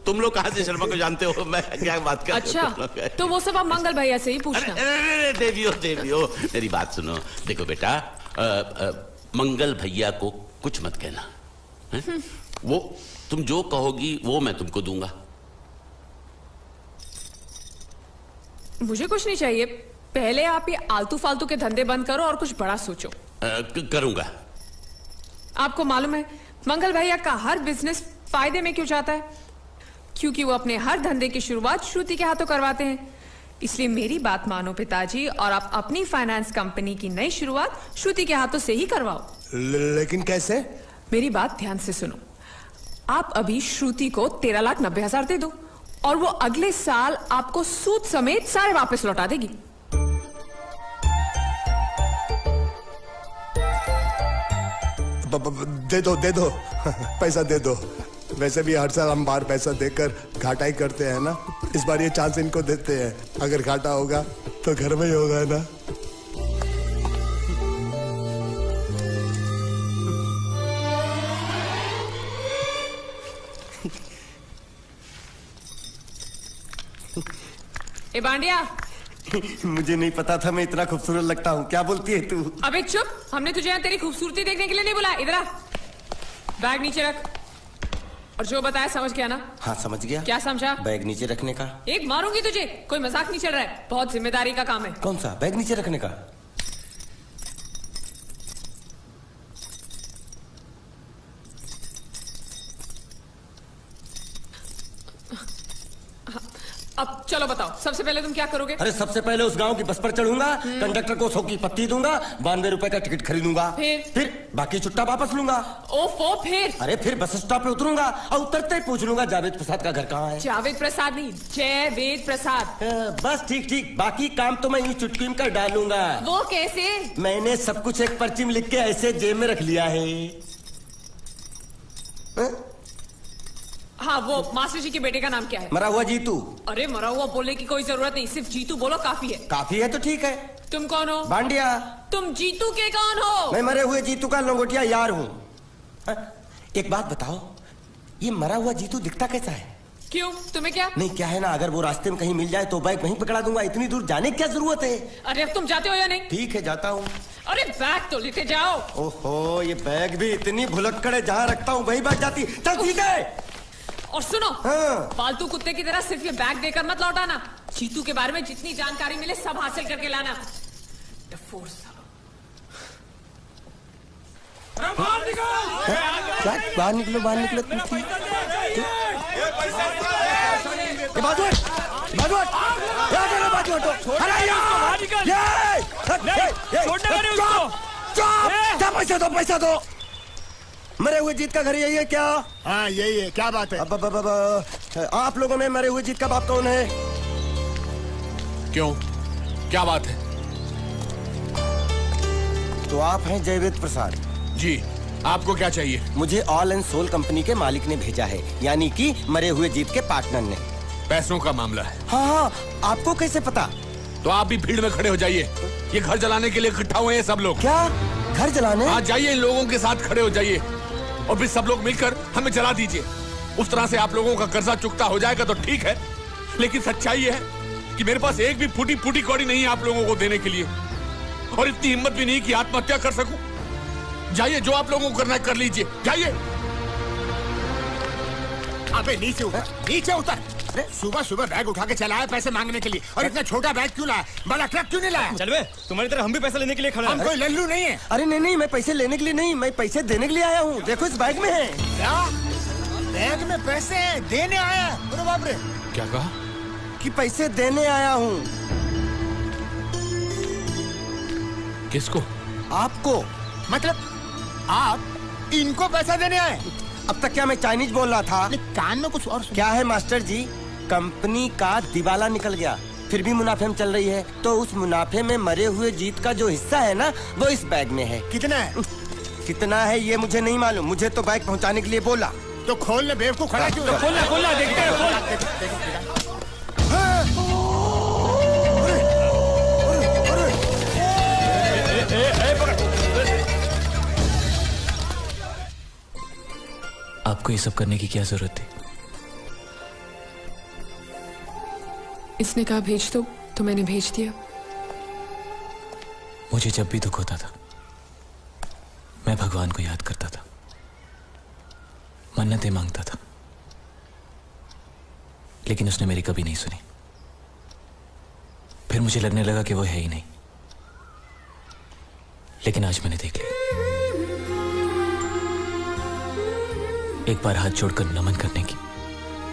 तुम लोग कहाँ से शर्मा को जानते हो? मैं क्या बात कर? अच्छा, तो वो सब आप मंगल भैया से ही पूछना। देवियो, मेरी बात सुनो। देखो बेटा, मंगल भैया को कुछ मत कहना। वो तुम जो कहोगी वो मैं तुमको दूंगा। मुझे कुछ नहीं चाहिए, पहले आप ये आलतू फालतू के धंधे बंद करो और कुछ बड़ा सोचो। करूंगा। आपको मालूम है मंगल भैया का हर बिजनेस फायदे में क्यों जाता है? क्योंकि वो अपने हर धंधे की शुरुआत श्रुति के हाथों करवाते हैं। इसलिए मेरी बात मानो पिताजी, और आप अपनी फाइनेंस कंपनी की नई शुरुआत श्रुति के हाथों से ही करवाओ। लेकिन कैसे? मेरी बात ध्यान से सुनो। आप अभी श्रुति को 13,90,000 दे दो, और वो अगले साल आपको सूद समेत सारे वापस लौटा देगी। दे दो पैसा दे दो। वैसे भी हर साल हम बाहर पैसा देकर घाटा ही करते हैं ना। इस बार ये चांस इनको देते हैं, अगर घाटा होगा तो घर में ही होगा ना। ए बांडिया, मुझे नहीं पता था मैं इतना खूबसूरत लगता हूँ। क्या बोलती है तू? अबे चुप, हमने तुझे यहाँ तेरी खूबसूरती देखने के लिए नहीं बुलाया। इधर आ, बैग नीचे रख, और जो बताया समझ गया ना? हाँ समझ गया। क्या समझा? बैग नीचे रखने का। एक मारूंगी तुझे, कोई मजाक नहीं चल रहा है, बहुत जिम्मेदारी का काम है। कौन सा? बैग नीचे रखने का। अब चलो बताओ, सबसे पहले तुम क्या करोगे? अरे सबसे पहले उस गांव की बस पर चढ़ूंगा, कंडक्टर को 100 की पत्ती दूंगा, 92 रुपए का टिकट खरीदूंगा, फिर बाकी छुट्टा वापस लूंगा। ओफो, फिर? अरे फिर बस स्टॉप पे उतरूंगा और उतरते ही पूछ लूंगा जावेद प्रसाद का घर कहाँ है। जावेद प्रसाद नहीं, जयवेद प्रसाद। बस ठीक, बाकी काम तो मैं यूं चुटकी में कर डालूंगा। वो कैसे? मैंने सब कुछ एक पर्ची में लिख के ऐसे जेब में रख लिया है। हाँ, वो मास्टर जी के बेटे का नाम क्या है? मरा हुआ जीतू। अरे मरा हुआ बोलने की कोई जरूरत नहीं, सिर्फ जीतू बोलो काफी है। काफी है तो ठीक है। तुम कौन हो? बांडिया। तुम जीतू के कौन हो? मैं मरे हुए जीतू का लंगोटिया यार हूँ। एक बात बताओ, ये मरा हुआ जीतू दिखता कैसा है? क्यों, तुम्हें क्या? नहीं क्या है ना, अगर वो रास्ते में कहीं मिल जाए तो बैग वहीं पकड़ा दूंगा। इतनी दूर जाने की क्या जरूरत है? अरे अब तुम जाते हो या नहीं? ठीक है जाता हूँ। अरे बैग तो लेते जाओ। ओहो, ये बैग भी इतनी भुलक्कड़ है, जहाँ रखता हूँ वही बैग जाती। चल ठीक है। और सुनो, हाँ। फालतू कुत्ते की तरह सिर्फ ये बैग देकर मत लौटाना। जीतू के बारे में जितनी जानकारी मिले सब हासिल करके लाना। बाहर निकलो, बाहर निकलो। पैसा दो। मरे हुए जीत का घर यही है क्या? हाँ यही है। क्या बात है? आप लोगों में मरे हुए जीत का बाप कौन है? क्यों, क्या बात है? तो आप हैं जयवेद प्रसाद जी। आपको क्या चाहिए? मुझे ऑल एंड सोल कंपनी के मालिक ने भेजा है, यानी कि मरे हुए जीत के पार्टनर ने। पैसों का मामला है। हाँ, आपको कैसे पता? तो आप भी भीड़ में खड़े हो जाइए। ये घर जलाने के लिए इकट्ठा हुए हैं सब लोग। क्या घर जलाने? हाँ जाइए, इन लोगों के साथ खड़े हो जाइए और फिर सब लोग मिलकर हमें जला दीजिए। उस तरह से आप लोगों का कर्जा चुकता हो जाएगा तो ठीक है, लेकिन सच्चाई है कि मेरे पास एक भी फूटी फूटी कौड़ी नहीं है आप लोगों को देने के लिए, और इतनी हिम्मत भी नहीं कि आत्महत्या कर सकूं। जाइए, जो आप लोगों को करना है कर लीजिए, जाइए। अबे नीचे उतर, नीचे उतर। सुबह सुबह बैग उठा के चला है पैसे मांगने के लिए, और इतना छोटा बैग क्यों लाया? बड़ा ट्रक क्यों नहीं लाया? चल बे, तुम्हारी तरह हम भी पैसे लेने के लिए खड़े हैं। हम कोई लल्लू नहीं है। अरे नहीं, मैं पैसे लेने के लिए नहीं, मैं पैसे देने के लिए आया हूँ। देखो इस बैग में है। क्या बैग में पैसे हैं? देने आया? अरे बाप रे। क्या कहा? कि पैसे देने आया हूँ। किसको? आपको। मतलब आप इनको पैसा देने आए? अब तक क्या मैं चाइनीज बोल रहा था? कान में कुछ और क्या है मास्टर जी, कंपनी का दिवाला निकल गया, फिर भी मुनाफे में चल रही है, तो उस मुनाफे में मरे हुए जीत का जो हिस्सा है ना, वो इस बैग में है। कितना है? कितना है ये मुझे नहीं मालूम, मुझे तो बैग पहुंचाने के लिए बोला। तो खोल ले, बेवकूफ खड़ा क्यों? तो खोलना देखते हैं। आपको ये सब करने की क्या जरूरत थी? इसने कहा भेज दो तो मैंने भेज दिया। मुझे जब भी दुख होता था मैं भगवान को याद करता था, मन्नतें मांगता था, लेकिन उसने मेरी कभी नहीं सुनी। फिर मुझे लगने लगा कि वो है ही नहीं, लेकिन आज मैंने देख लिया। एक बार हाथ जोड़कर नमन करने की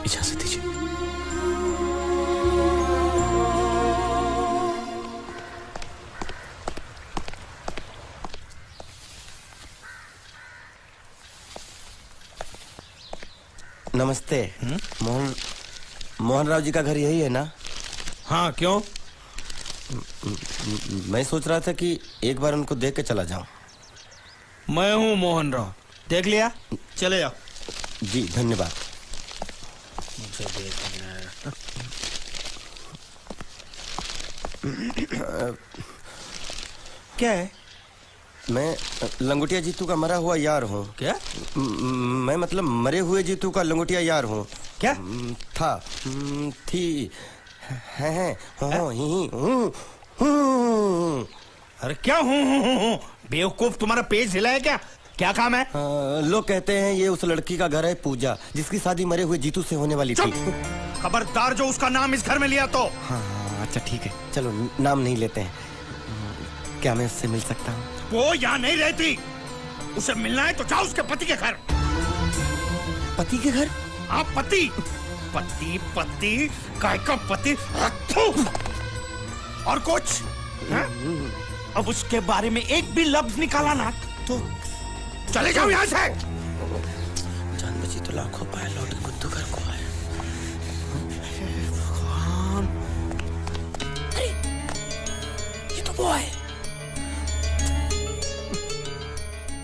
इजाजत दीजिए। नमस्ते। मोहन राव जी का घर यही है ना? हाँ, क्यों? मैं सोच रहा था कि एक बार उनको देख के चला जाऊं। मैं हूँ मोहन राव, देख लिया? चले जाओ। जी धन्यवाद। मुझे देखना है। क्या है? मैं लंगोटिया जीतू का मरा हुआ यार हूँ। क्या? मैं मतलब मरे हुए जीतू का लंगोटिया यार हूँ। क्या? था, थी, है, अरे क्या हूँ? बेवकूफ, तुम्हारा पेज हिला है क्या? क्या काम है? लोग कहते हैं ये उस लड़की का घर है पूजा, जिसकी शादी मरे हुए जीतू से होने वाली थी। खबरदार जो उसका नाम इस घर में लिया तो। हाँ अच्छा ठीक है, चलो नाम नहीं लेते हैं। क्या मैं उससे मिल सकता हूँ? वो यहाँ नहीं रहती, उसे मिलना है तो जाओ उसके पति के घर। पति के घर? हाँ पति, पति पति काय का पति। और कुछ है? अब उसके बारे में एक भी लफ्ज निकाला ना तो चले जाओ यहाँ से। जान बची तो लाखों पाए, लौट बुद्धू घर को आए। भगवान, अरे ये तो वो है।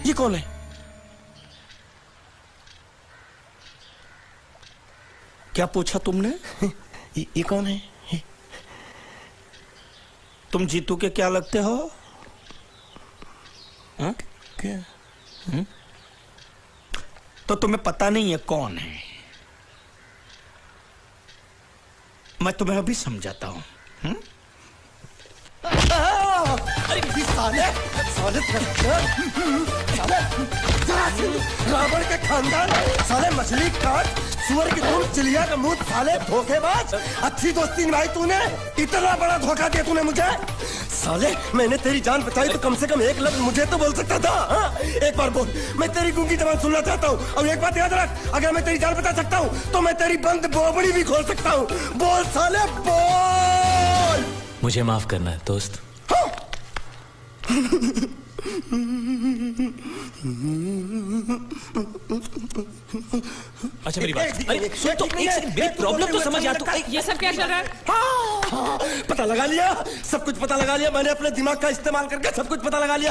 ये कौन है? क्या पूछा तुमने? ये कौन है? तुम जीतू के क्या लगते हो? क्या? तो तुम्हें पता नहीं है कौन है। मैं तुम्हें अभी समझाता हूं। अरे साले साले रावण के खानदान, साले मछली काट, सुअर की तुम, चिड़िया का मुंह, साले धोखेबाज। अच्छी दोस्ती निभाई तूने, इतना बड़ा धोखा दिया तूने मुझे। साले मैंने तेरी जान बचाई तो कम से कम एक लफ्ज मुझे तो बोल सकता था। हाँ? एक बार बोल, मैं तेरी गूंगी जबान सुनना चाहता हूँ। और एक बात याद रख, अगर मैं तेरी जान बचा सकता हूँ तो मैं तेरी बंद बोबड़ी भी खोल सकता हूँ। बोल साले बोल। मुझे माफ करना है दोस्त। अच्छा मेरी बात, अरे सुन तो एक सेकंड, मेरी प्रॉब्लम तो समझ आ तू। ये सब क्या चल रहा है? हाँ, पता लगा लिया, सब कुछ पता लगा लिया मैंने, अपने दिमाग का इस्तेमाल करके सब कुछ पता लगा लिया।